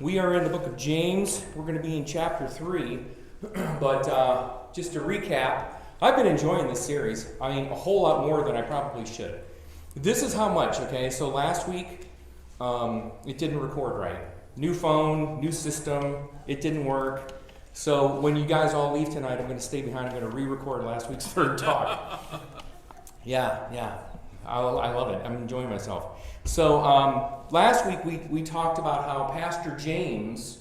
We are in the book of James. We're going to be in chapter 3. But just to recap, I've been enjoying this series. I mean, a whole lot more than I probably should. This is how much, okay? So last week, it didn't record right. New phone, new system, it didn't work. So when you guys all leave tonight, I'm going to stay behind. I'm going to re-record last week's third talk. Yeah. I love it. I'm enjoying myself. So last week we talked about how Pastor James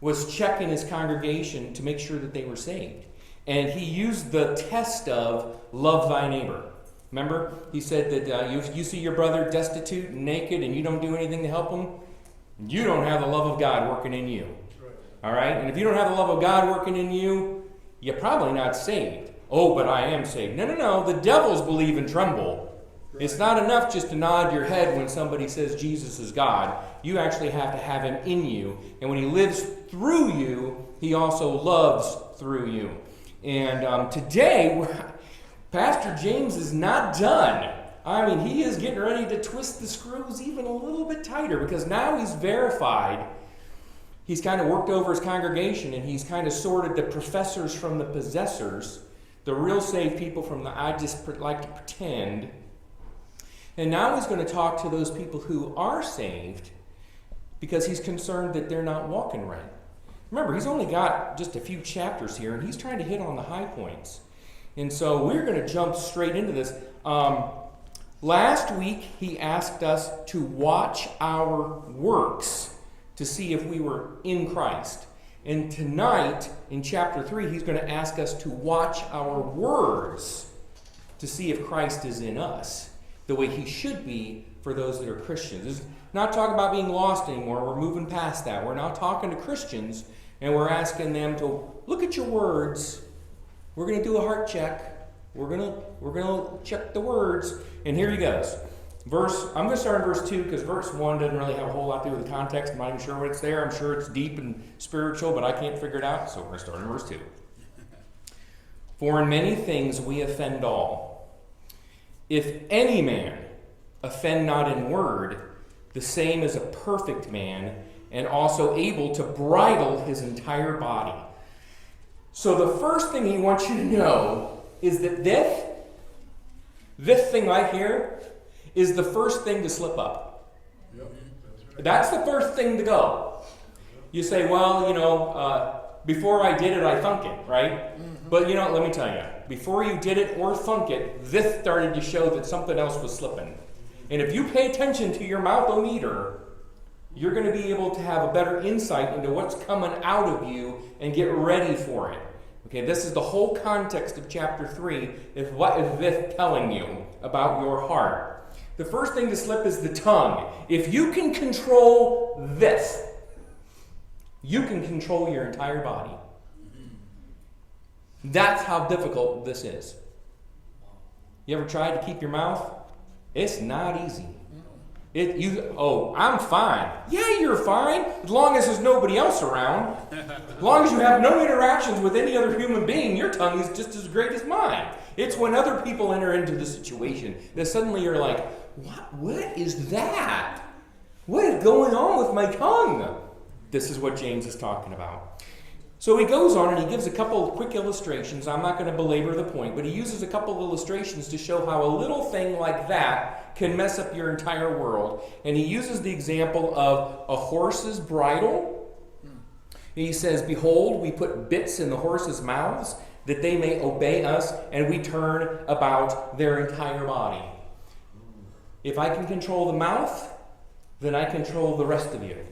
was checking his congregation to make sure that they were saved. And he used the test of love thy neighbor. Remember? He said that you see your brother destitute and naked and you don't do anything to help him, you don't have the love of God working in you. All right? And if you don't have the love of God working in you, you're probably not saved. Oh, but I am saved. No. The devils believe and tremble. It's not enough just to nod your head when somebody says Jesus is God. You actually have to have him in you. And when he lives through you, he also loves through you. And today, Pastor James is not done. I mean, he is getting ready to twist the screws even a little bit tighter because now he's verified. He's kind of worked over his congregation and he's kind of sorted the professors from the possessors, the real saved people from the I just like to pretend. And now he's going to talk to those people who are saved because he's concerned that they're not walking right. Remember, he's only got just a few chapters here, and he's trying to hit on the high points. And so we're going to jump straight into this. Last week, he asked us to watch our works to see if we were in Christ. And tonight, in chapter 3, he's going to ask us to watch our words to see if Christ is in us, the way he should be for those that are Christians. It's not talking about being lost anymore. We're moving past that. We're now talking to Christians, and we're asking them to look at your words. We're going to do a heart check. We're going to check the words. And here he goes. I'm going to start in verse 2 because verse 1 doesn't really have a whole lot to do with the context. I'm not even sure what it's there. I'm sure it's deep and spiritual, but I can't figure it out. So we're going to start in verse 2. For in many things we offend all. If any man offend not in word, the same is a perfect man, and also able to bridle his entire body. So the first thing he wants you to know is that this thing right here is the first thing to slip up. Yep, that's right. That's the first thing to go. You say, well, before I did it, I thunk it, right? Mm-hmm. But, let me tell you, before you did it or thunk it, this started to show that something else was slipping. And if you pay attention to your mouth-o-meter, you're going to be able to have a better insight into what's coming out of you and get ready for it. Okay, this is the whole context of chapter 3, is what is this telling you about your heart. The first thing to slip is the tongue. If you can control this, you can control your entire body. That's how difficult this is. You ever tried to keep your mouth? It's not easy. I'm fine. Yeah, you're fine, as long as there's nobody else around. As long as you have no interactions with any other human being, your tongue is just as great as mine. It's when other people enter into the situation that suddenly you're like, what is that? What is going on with my tongue? This is what James is talking about. So he goes on and he gives a couple of quick illustrations. I'm not going to belabor the point, but he uses a couple of illustrations to show how a little thing like that can mess up your entire world. And he uses the example of a horse's bridle. He says, behold, we put bits in the horses' mouths that they may obey us, and we turn about their entire body. If I can control the mouth, then I control the rest of you.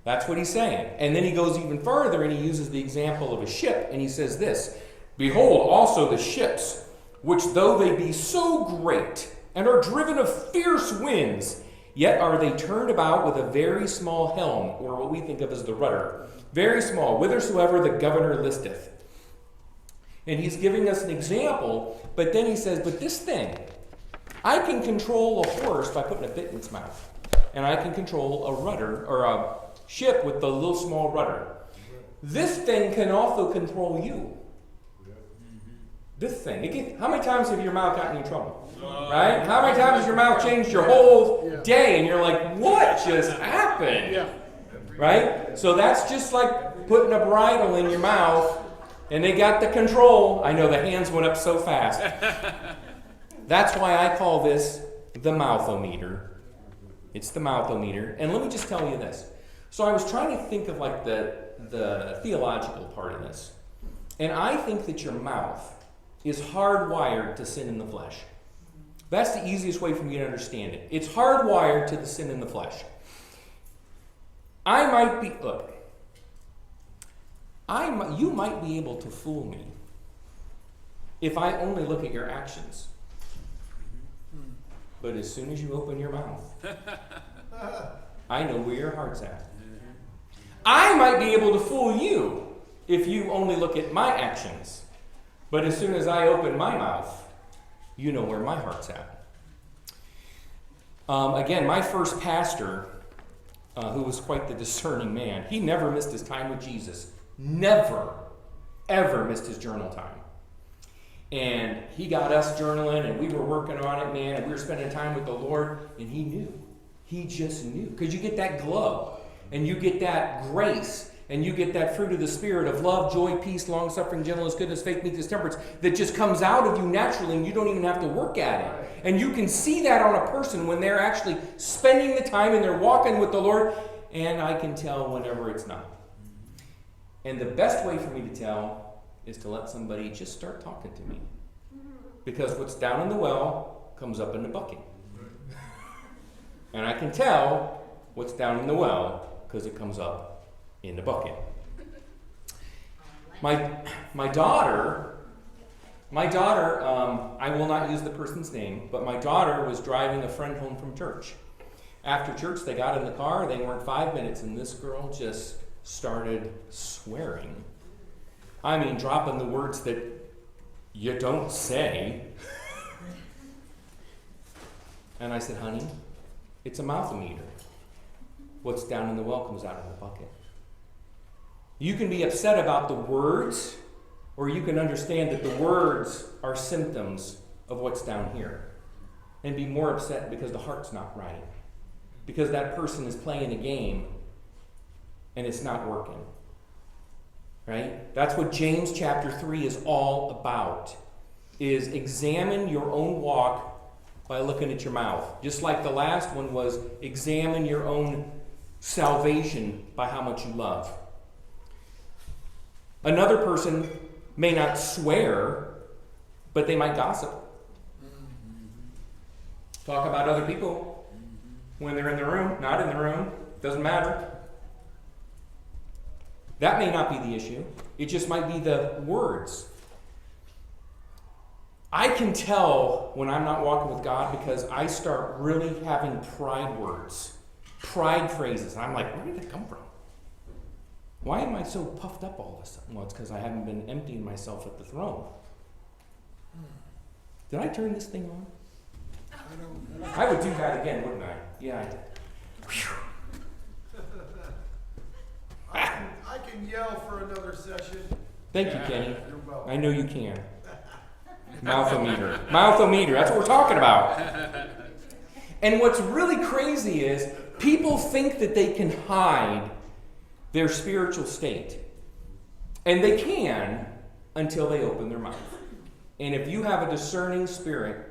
That's what he's saying. And then he goes even further and he uses the example of a ship and he says this, behold also the ships, which though they be so great and are driven of fierce winds, yet are they turned about with a very small helm, or what we think of as the rudder, very small, whithersoever the governor listeth. And he's giving us an example, but then he says, but this thing, I can control a horse by putting a bit in its mouth. And I can control a rudder, or a ship with the little small rudder. This thing can also control you. This thing. How many times have your mouth gotten you in trouble? Right? How many times has your mouth changed your whole day and you're like, what just happened? Yeah. right? So that's just like putting a bridle in your mouth, and they got the control. I know the hands went up so fast. That's why I call this the mouthometer. It's the mouthometer. And let me just tell you this. So I was trying to think of like the theological part of this. And I think that your mouth is hardwired to sin in the flesh. That's the easiest way for me to understand it. It's hardwired to the sin in the flesh. You might be able to fool me if I only look at your actions. But as soon as you open your mouth, I know where your heart's at. I might be able to fool you if you only look at my actions. But as soon as I open my mouth, you know where my heart's at. Again, my first pastor, who was quite the discerning man, he never missed his time with Jesus. Never, ever missed his journal time. And he got us journaling, and we were working on it, man, and we were spending time with the Lord, and he knew. He just knew. Because you get that glow, and you get that grace, and you get that fruit of the Spirit of love, joy, peace, long-suffering, gentleness, goodness, faith, meekness, temperance, that just comes out of you naturally, and you don't even have to work at it. And you can see that on a person when they're actually spending the time and they're walking with the Lord, and I can tell whenever it's not. And the best way for me to tell is to let somebody just start talking to me. Because what's down in the well comes up in the bucket. And I can tell what's down in the well because it comes up in the bucket. My daughter, I will not use the person's name, but my daughter was driving a friend home from church. After church, they got in the car, they weren't 5 minutes, and this girl just started swearing. I mean, dropping the words that you don't say. And I said, honey, it's a mouthometer. What's down in the well comes out of the bucket. You can be upset about the words, or you can understand that the words are symptoms of what's down here. And be more upset because the heart's not right. Because that person is playing a game and it's not working. Right? That's what James chapter 3 is all about. Is examine your own walk by looking at your mouth. Just like the last one was examine your own salvation by how much you love. Another person may not swear, but they might gossip. Talk about other people when they're in the room, not in the room. Doesn't matter. That may not be the issue. It just might be the words. I can tell when I'm not walking with God because I start really having pride words, pride phrases. And I'm like, where did that come from? Why am I so puffed up all of a sudden? Well, it's because I haven't been emptying myself at the throne. Did I turn this thing on? I would do that again, wouldn't I? Yeah, I did. I can yell for another session. Thank you, Kenny. You're welcome. I know you can. Mouthometer. Mouthometer. That's what we're talking about. And what's really crazy is people think that they can hide their spiritual state. And they can until they open their mouth. And if you have a discerning spirit,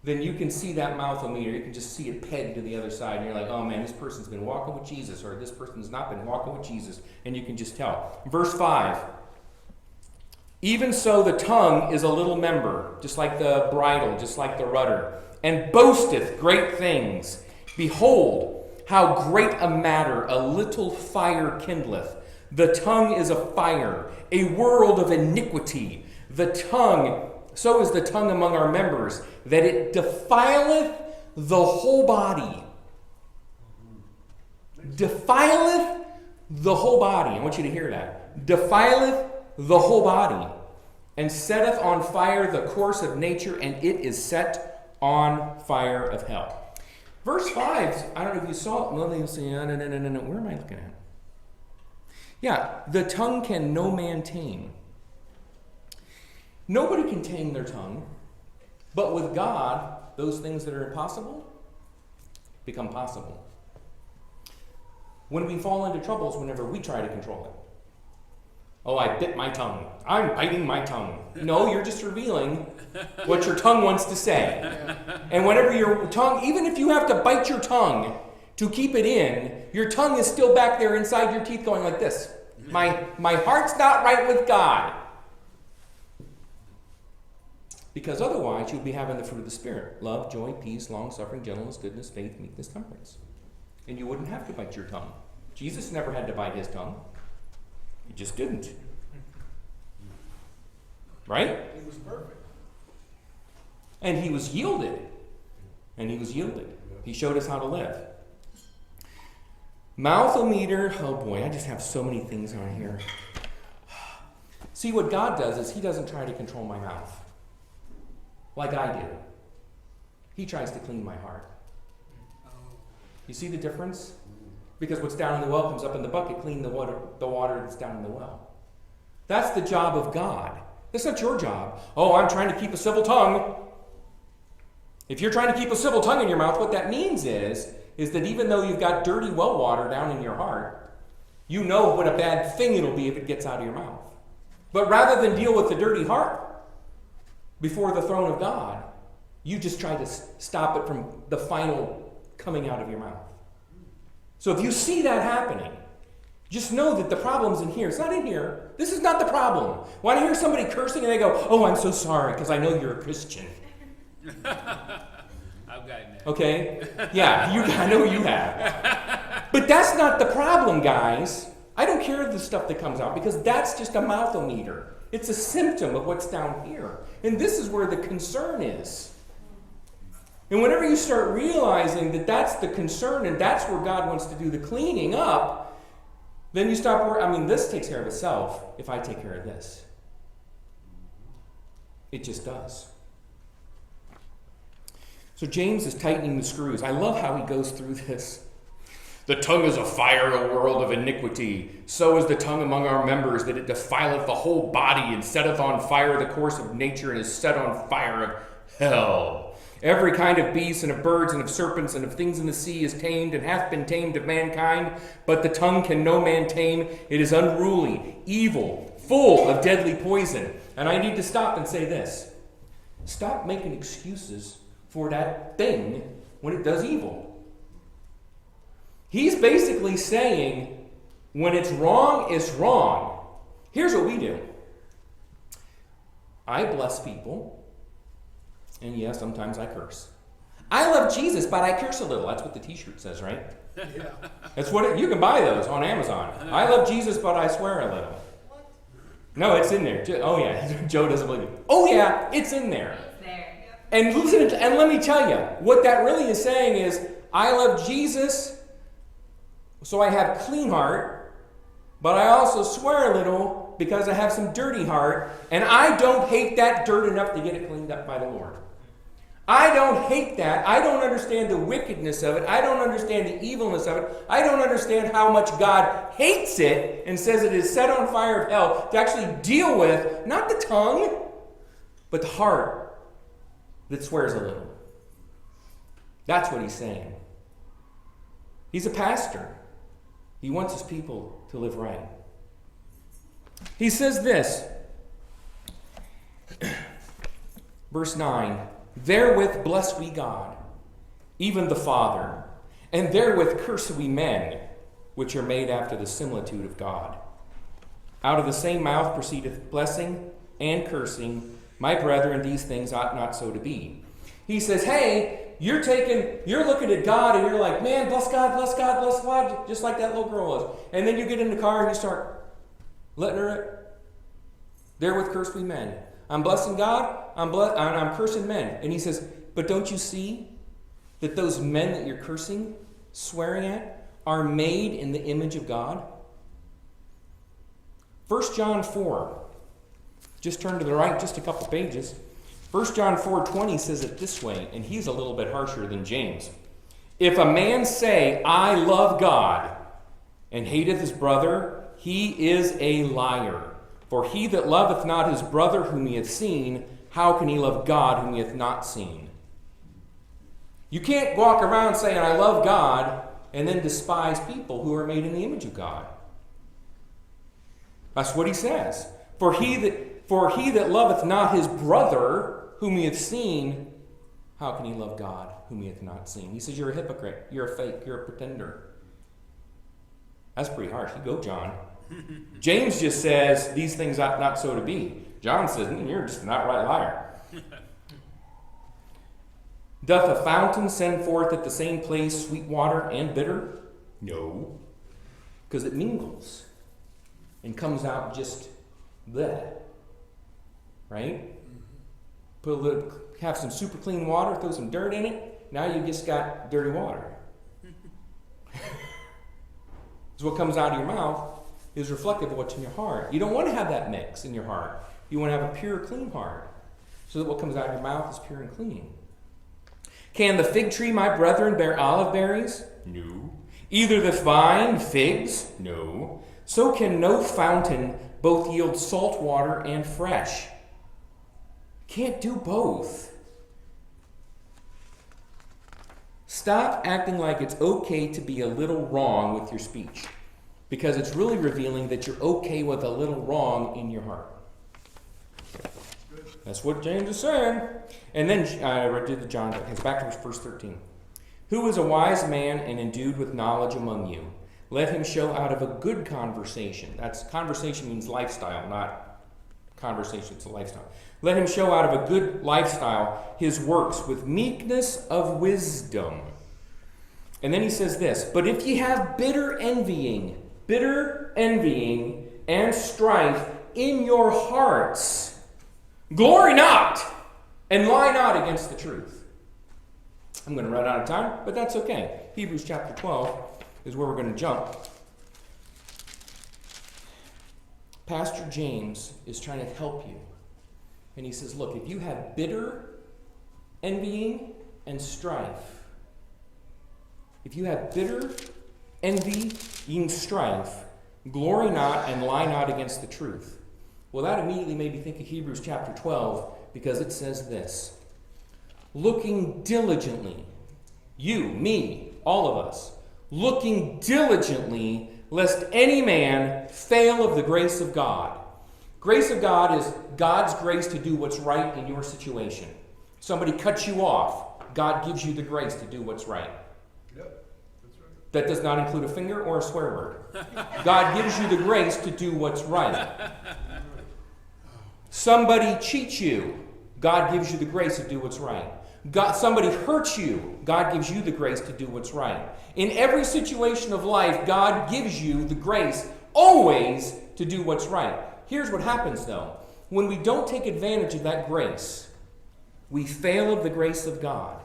then you can see that mouthometer. You can just see it pegged to the other side. And you're like, oh man, this person's been walking with Jesus, or this person's not been walking with Jesus. And you can just tell. Verse 5. Even so the tongue is a little member, just like the bridle, just like the rudder, and boasteth great things. Behold, how great a matter a little fire kindleth. The tongue is a fire, a world of iniquity. The tongue, so is the tongue among our members, that it defileth the whole body. Defileth the whole body. I want you to hear that. Defileth the whole body, and setteth on fire the course of nature, and it is set on fire of hell. Verse 5, I don't know if you saw it. Well, you'll say, no. Where am I looking at? Yeah, the tongue can no man tame. Nobody can tame their tongue, but with God, those things that are impossible become possible. When we fall into trouble is whenever we try to control it. Oh, I bit my tongue. I'm biting my tongue. No, you're just revealing what your tongue wants to say. And whenever your tongue, even if you have to bite your tongue to keep it in, your tongue is still back there inside your teeth going like this. My heart's not right with God. Because otherwise you'll be having the fruit of the Spirit. Love, joy, peace, long-suffering, gentleness, goodness, faith, meekness, temperance. And you wouldn't have to bite your tongue. Jesus never had to bite his tongue. He just didn't. Right? He was perfect. And he was yielded. He showed us how to live. Mouthometer. Oh boy, I just have so many things on here. See, what God does is he doesn't try to control my mouth like I do. He tries to clean my heart. You see the difference? Because what's down in the well comes up in the bucket, clean the water that's down in the well. That's the job of God. That's not your job. Oh, I'm trying to keep a civil tongue. If you're trying to keep a civil tongue in your mouth, what that means is that even though you've got dirty well water down in your heart, you know what a bad thing it'll be if it gets out of your mouth. But rather than deal with the dirty heart before the throne of God, you just try to stop it from the final coming out of your mouth. So if you see that happening, just know that the problem's in here. It's not in here. This is not the problem. When I hear somebody cursing and they go, oh, I'm so sorry because I know you're a Christian. I've gotten that. Okay? Yeah, I know you have. But that's not the problem, guys. I don't care the stuff that comes out because that's just a mouthometer. It's a symptom of what's down here. And this is where the concern is. And whenever you start realizing that that's the concern and that's where God wants to do the cleaning up, then you stop worrying. I mean, this takes care of itself if I take care of this. It just does. So James is tightening the screws. I love how he goes through this. The tongue is a fire, a world of iniquity. So is the tongue among our members, that it defileth the whole body, and setteth on fire the course of nature, and is set on fire of hell. Every kind of beast, and of birds, and of serpents, and of things in the sea is tamed, and hath been tamed of mankind. But the tongue can no man tame. It is unruly, evil, full of deadly poison. And I need to stop and say this. Stop making excuses for that thing when it does evil. He's basically saying, when it's wrong, it's wrong. Here's what we do. I bless people. And yes, sometimes I curse. I love Jesus, but I curse a little. That's what the t-shirt says, right? Yeah. That's what you can buy those on Amazon. I love Jesus, but I swear a little. What? No, it's in there. Oh yeah, Joe doesn't believe me. Oh yeah, it's in there. It's there. And listen, and let me tell you, what that really is saying is, I love Jesus, so I have clean heart, but I also swear a little because I have some dirty heart, and I don't hate that dirt enough to get it cleaned up by the Lord. I don't hate that. I don't understand the wickedness of it. I don't understand the evilness of it. I don't understand how much God hates it and says it is set on fire of hell to actually deal with, not the tongue, but the heart that swears a little. That's what he's saying. He's a pastor. He wants his people to live right. He says this, verse 9, therewith bless we God, even the Father, and therewith curse we men, which are made after the similitude of God. Out of the same mouth proceedeth blessing and cursing. My brethren, these things ought not so to be. He says, hey, you're looking at God and you're like, man, bless God, bless God, bless God, just like that little girl was. And then you get in the car and you start letting her rip. Therewith curse we men. I'm blessing God, I'm cursing men. And he says, but don't you see that those men that you're cursing, swearing at, are made in the image of God? 1 John 4. Just turn to the right just a couple pages. 1 John 4:20 says it this way, and he's a little bit harsher than James. If a man say, I love God, and hateth his brother, he is a liar. For he that loveth not his brother whom he hath seen, how can he love God whom he hath not seen? You can't walk around saying, I love God, and then despise people who are made in the image of God. That's what he says. For he that loveth not his brother whom he hath seen, how can he love God whom he hath not seen? He says, you're a hypocrite, you're a fake, you're a pretender. That's pretty harsh. You go, John. James just says, these things ought not so to be. John says, you're just an outright liar. Doth a fountain send forth at the same place sweet water and bitter? No. Because it mingles and comes out just that. Right? Have some super clean water, throw some dirt in it, now you just got dirty water. So what comes out of your mouth is reflective of what's in your heart. You don't want to have that mix in your heart. You want to have a pure, clean heart, so that what comes out of your mouth is pure and clean. Can the fig tree, my brethren, bear olive berries? No. Either the vine figs? No. So can no fountain both yield salt water and fresh. Can't do both. Stop acting like it's okay to be a little wrong with your speech, because it's really revealing that you're okay with a little wrong in your heart. That's what James is saying. And then I did the John. It's back to verse 13. Who is a wise man and endued with knowledge among you? Let him show out of a good conversation. Conversation means lifestyle, not conversation. It's a lifestyle. Let him show out of a good lifestyle his works with meekness of wisdom. And then he says this, but if ye have bitter envying and strife in your hearts, glory not and lie not against the truth. I'm going to run out of time, but that's okay. Hebrews chapter 12 is where we're going to jump. Pastor James is trying to help you. And he says, look, if you have bitter envying and strife, if you have bitter envying strife, glory not and lie not against the truth. Well, that immediately made me think of Hebrews chapter 12, because it says this, looking diligently, you, me, all of us, looking diligently, lest any man fail of the grace of God. Grace of God is God's grace to do what's right in your situation. Somebody cuts you off, God gives you the grace to do what's right. Yep, that's right. That does not include a finger or a swear word. God gives you the grace to do what's right. Somebody cheats you, God gives you the grace to do what's right. Somebody hurts you, God gives you the grace to do what's right. In every situation of life, God gives you the grace always to do what's right. Here's what happens, though. When we don't take advantage of that grace, we fail of the grace of God.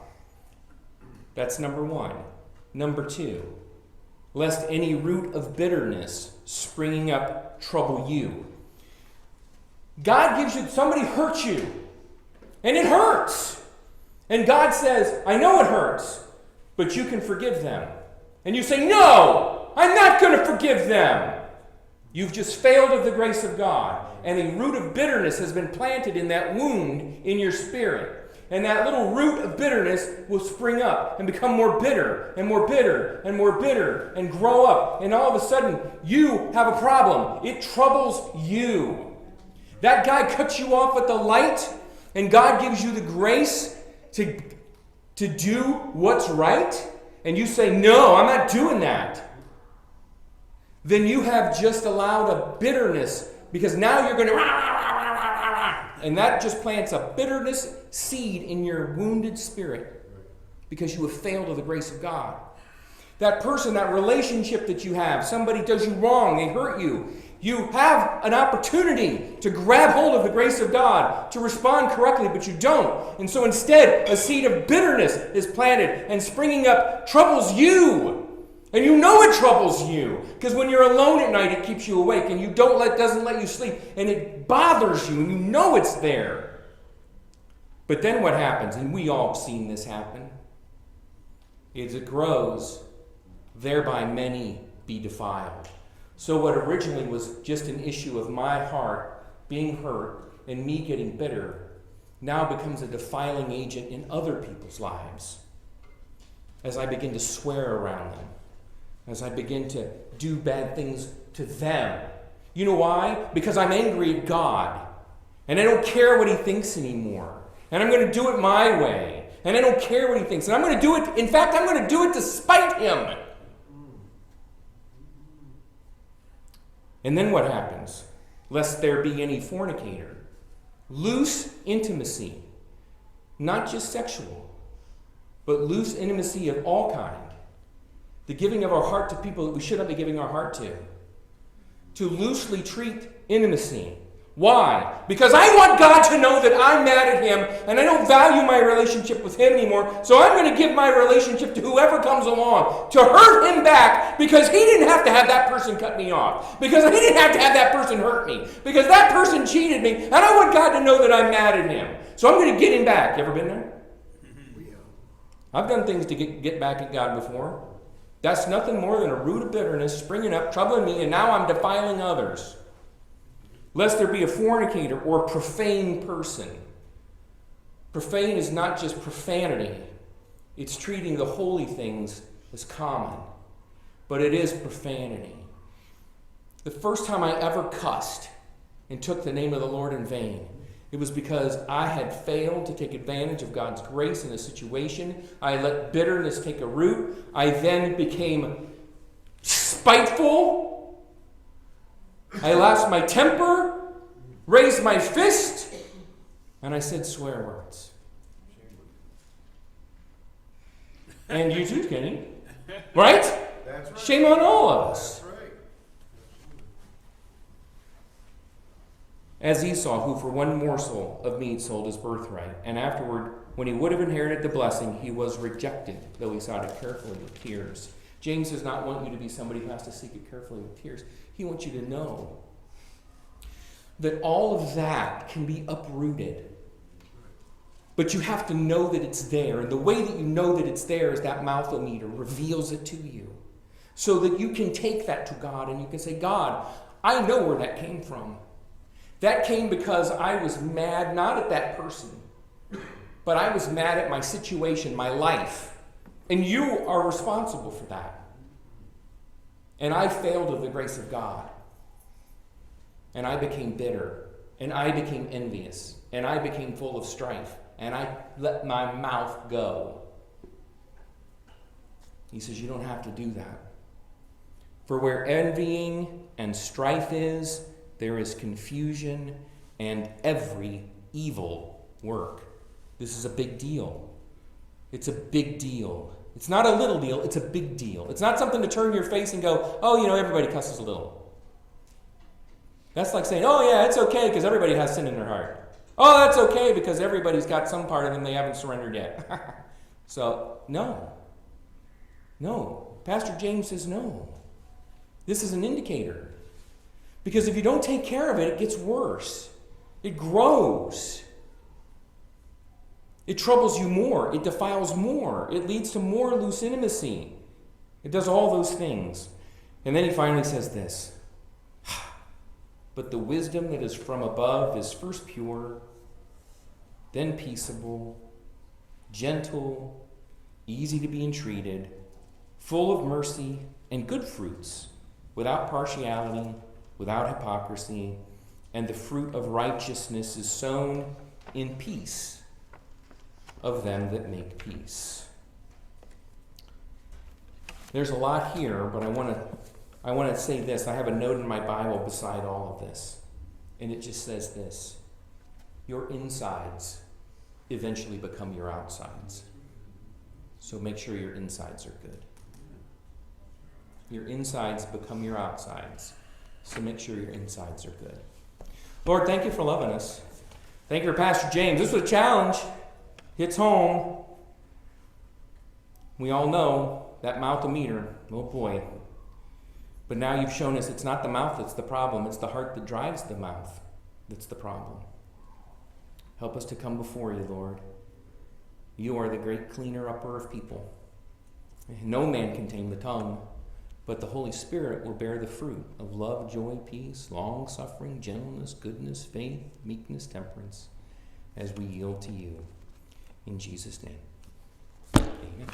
That's number one. Number two, lest any root of bitterness springing up trouble you. God gives you, somebody hurts you, and it hurts. And God says, I know it hurts, but you can forgive them. And you say, no, I'm not going to forgive them. You've just failed of the grace of God. And a root of bitterness has been planted in that wound in your spirit. And that little root of bitterness will spring up and become more bitter and more bitter and more bitter and grow up. And all of a sudden, you have a problem. It troubles you. That guy cuts you off at the light, and God gives you the grace to do what's right, and you say, no, I'm not doing that. Then you have just allowed a bitterness, because now you're going to and that just plants a bitterness seed in your wounded spirit, because you have failed of the grace of God. That person, that relationship that you have, somebody does you wrong, they hurt you. You have an opportunity to grab hold of the grace of God, to respond correctly, but you don't. And so instead, a seed of bitterness is planted and springing up troubles you. And you know it troubles you, because when you're alone at night, it keeps you awake, and doesn't let you sleep, and it bothers you, and you know it's there. But then what happens, and we all have seen this happen, is it grows, thereby many be defiled. So what originally was just an issue of my heart being hurt and me getting bitter now becomes a defiling agent in other people's lives as I begin to swear around them as I begin to do bad things to them. You know why? Because I'm angry at God. And I don't care what he thinks anymore. And I'm going to do it my way. And I don't care what he thinks. And I'm going to do it, in fact, I'm going to do it despite him. And then what happens? Lest there be any fornicator. Loose intimacy. Not just sexual, but loose intimacy of all kind. The giving of our heart to people that we should not be giving our heart to. To loosely treat intimacy. Why? Because I want God to know that I'm mad at him and I don't value my relationship with him anymore. So I'm going to give my relationship to whoever comes along to hurt him back because he didn't have to have that person cut me off. Because he didn't have to have that person hurt me. Because that person cheated me and I want God to know that I'm mad at him. So I'm going to get him back. You ever been there? I've done things to get back at God before. That's nothing more than a root of bitterness springing up, troubling me, and now I'm defiling others. Lest there be a fornicator or a profane person. Profane is not just profanity. It's treating the holy things as common. But it is profanity. The first time I ever cussed and took the name of the Lord in vain, it was because I had failed to take advantage of God's grace in a situation. I let bitterness take a root. I then became spiteful. I lost my temper, raised my fist, and I said swear words. And you too, Kenny. Right? That's right. Shame on all of us. That's right. As Esau, who for one morsel of meat sold his birthright, and afterward, when he would have inherited the blessing, he was rejected, though he sought it carefully with tears. James does not want you to be somebody who has to seek it carefully with tears. He wants you to know that all of that can be uprooted. But you have to know that it's there. And the way that you know that it's there is that mouthometer reveals it to you. So that you can take that to God and you can say, God, I know where that came from. That came because I was mad not at that person, but I was mad at my situation, my life. And you are responsible for that. And I failed of the grace of God. And I became bitter. And I became envious. And I became full of strife. And I let my mouth go. He says, you don't have to do that. For where envying and strife is, there is confusion and every evil work. This is a big deal. It's a big deal. It's not a little deal, it's a big deal. It's not something to turn your face and go, oh, everybody cusses a little. That's like saying, oh yeah, it's okay because everybody has sin in their heart. Oh, that's okay because everybody's got some part of them they haven't surrendered yet. So, no. Pastor James says no. This is an indicator. Because if you don't take care of it, it gets worse. It grows. It troubles you more. It defiles more. It leads to more loose intimacy. It does all those things. And then he finally says this. But the wisdom that is from above is first pure, then peaceable, gentle, easy to be entreated, full of mercy and good fruits, without partiality, without hypocrisy, and the fruit of righteousness is sown in peace of them that make peace. There's a lot here, but I want to say this. I have a note in my Bible beside all of this, and it just says this. Your insides eventually become your outsides. So make sure your insides are good. Your insides become your outsides. So make sure your insides are good. Lord, thank you for loving us. Thank you for Pastor James. This was a challenge. Hits home. We all know that mouthometer. Oh boy. But now you've shown us it's not the mouth that's the problem. It's the heart that drives the mouth that's the problem. Help us to come before you, Lord. You are the great cleaner upper of people. No man can tame the tongue, but the Holy Spirit will bear the fruit of love, joy, peace, long-suffering, gentleness, goodness, faith, meekness, temperance, as we yield to you. In Jesus' name, amen.